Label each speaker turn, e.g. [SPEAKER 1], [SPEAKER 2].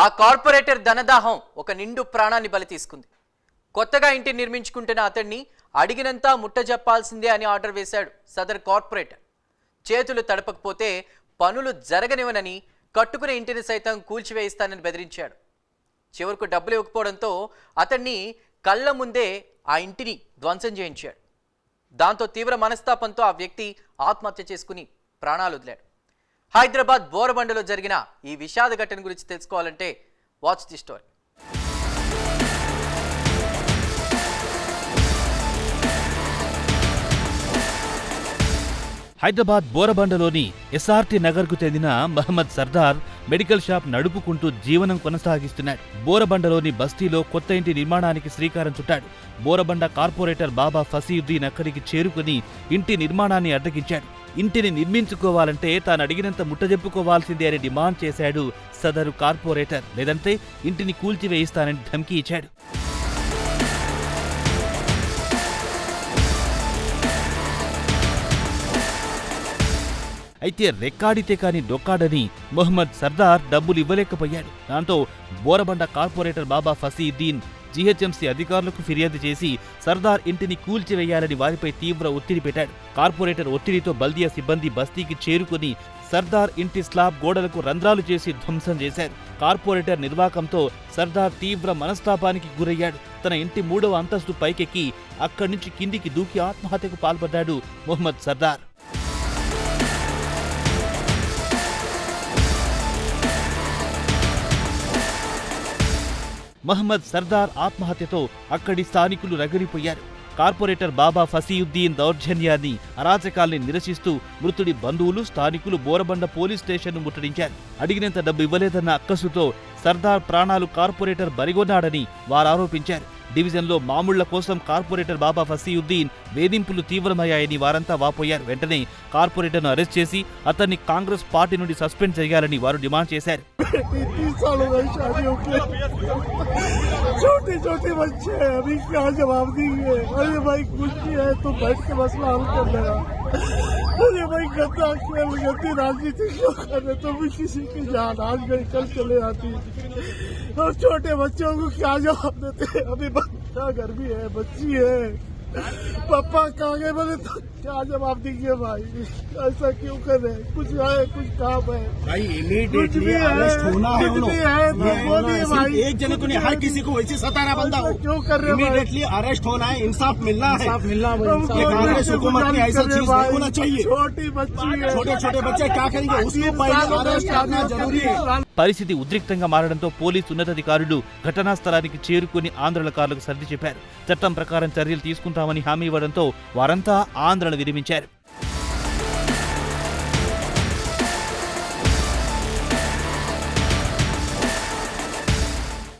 [SPEAKER 1] ఆ కార్పొరేటర్ ధనదాహం ఒక నిండు ప్రాణాన్ని బలి తీసుకుంది. కొత్తగా ఇంటి నిర్మించుకుంటున్న అతన్ని అడిగినంత ముట్టజెప్పాల్సిందే అని ఆర్డర్ వేశాడు సదర్ కార్పొరేటర్. చేతులు తడపకపోతే పనులు జరగనివనని, కట్టుకునే ఇంటిని సైతం కూల్చివేయిస్తానని బెదిరించాడు. చివరకు డబ్బులు ఇవ్వకపోవడంతో అతన్ని కళ్ళ ముందే ఆ ఇంటిని ధ్వంసం చేయించాడు. దాంతో తీవ్ర మనస్తాపంతో ఆ వ్యక్తి ఆత్మహత్య చేసుకుని ప్రాణాలు వదిలాడు. హైదరాబాద్ బోరబండలో జరిగిన ఈ విషాద ఘటన గురించి తెలుసుకోవాలంటే వాచ్ ది స్టోరీ.
[SPEAKER 2] హైదరాబాద్ బోరబండలోని ఎస్ఆర్టీ నగర్కు చెందిన మహమ్మద్ సర్దార్ మెడికల్ షాప్ నడుపుకుంటూ జీవనం కొనసాగిస్తున్నాడు. బోరబండలోని బస్తీలో కొత్త ఇంటి నిర్మాణానికి శ్రీకారం చుట్టాడు. బోరబండ కార్పొరేటర్ బాబా ఫసీయుద్దీన్ అక్కడికి చేరుకుని ఇంటి నిర్మాణాన్ని అడ్డగించాడు. ఇంటిని నిర్మించుకోవాలంటే తాను అడిగినంత ముట్టజెప్పుకోవాల్సిందే అని డిమాండ్ చేశాడు సదరు కార్పొరేటర్. లేదంటే ఇంటిని కూల్చివేయిస్తానని ధమ్కీ ఇచ్చాడు. అయితే రెక్కాడితే కాని డొక్కాడని మొహమ్మద్ సర్దార్ డబ్బులు ఇవ్వలేకపోయాడు. దాంతో బోరబండ కార్పొరేటర్ బాబా ఫసీయుద్దీన్ జీహెచ్ఎంసీ అధికారులకు ఫిర్యాదు చేసి సర్దార్ ఇంటిని కూల్చివేయాలని వారిపై తీవ్ర ఒత్తిడి పెట్టాడు. కార్పొరేటర్ ఒత్తిడితో బల్దియా సిబ్బంది బస్తీకి చేరుకుని సర్దార్ ఇంటి స్లాబ్ గోడలకు రంధ్రాలు చేసి ధ్వంసం చేశారు. కార్పొరేటర్ నిర్వాకంతో సర్దార్ తీవ్ర మనస్తాపానికి గురయ్యాడు. తన ఇంటి 3వ అంతస్తు పైకెక్కి అక్కడి నుంచి కిందికి దూకి ఆత్మహత్యకు పాల్పడ్డాడు మొహమ్మద్ సర్దార్. మహమ్మద్ సర్దార్ ఆత్మహత్యతో అక్కడి స్థానికులు రగిలిపోయారు. కార్పొరేటర్ బాబా ఫసీయుద్దీన్ దౌర్జన్యాన్ని, అరాచకాల్ని నిరసిస్తూ మృతుడి బంధువులు, స్థానికులు బోరబండ పోలీస్ స్టేషన్ను ముట్టడించారు. అడిగినంత డబ్బు ఇవ్వలేదన్న అక్కసుతో సర్దార్ ప్రాణాలు కార్పొరేటర్ బరిగొన్నాడని వారు ఆరోపించారు. డివిజన్లో మామూళ్ల కోసం కార్పొరేటర్ బాబా ఫసీయుద్దీన్ వేధింపులు తీవ్రమయ్యాయని వారంతా వాపోయారు. వెంటనే కార్పొరేటర్ను అరెస్ట్ చేసి అతన్ని కాంగ్రెస్ పార్టీ నుండి సస్పెండ్ చేయాలని వారు డిమాండ్ చేశారు.
[SPEAKER 3] छोटे छोटे बच्चे हैं, अभी क्या जवाब देंगे? अरे भाई कुछ भी है तो बैठ के मसला हल कर लेगा। अरे भाई गंदा खेल, गंदी राजनीति क्यों कर रहे? तो भी किसी की जान आज गई कल चले आती, और छोटे बच्चों को क्या जवाब देते? अभी बच्चा घर भी है, बच्ची है, पापा कहाँ गए? बोले तो क्या जवाब देंगे भाई? ऐसा क्यों कर रहे? कुछ है, कुछ काम है
[SPEAKER 4] भाई, इमीडिएटली अरेस्ट होना है।
[SPEAKER 3] भाई
[SPEAKER 4] एक जने को नहीं, हर किसी को वैसे सताना बंदा हो,
[SPEAKER 3] क्यों कर रहे?
[SPEAKER 4] इमीडिएटली अरेस्ट होना है, इंसाफ मिलना है। ये कांग्रेस हुकूमत में ऐसा चीज नहीं होना चाहिए।
[SPEAKER 3] छोटी बच्ची है,
[SPEAKER 4] छोटे छोटे बच्चे क्या करेंगे? उसको पहले अरेस्ट करना जरूरी है।
[SPEAKER 2] పరిస్థితి ఉద్రిక్తంగా మారడంతో పోలీసు ఉన్నతాధికారులు ఘటనా స్థలానికి చేరుకుని ఆందోళనకారులకు సర్ది చెప్పారు. చట్టం ప్రకారం చర్యలు తీసుకుంటామని హామీ ఇవ్వడంతో వారంతా ఆందోళన విరమించారు.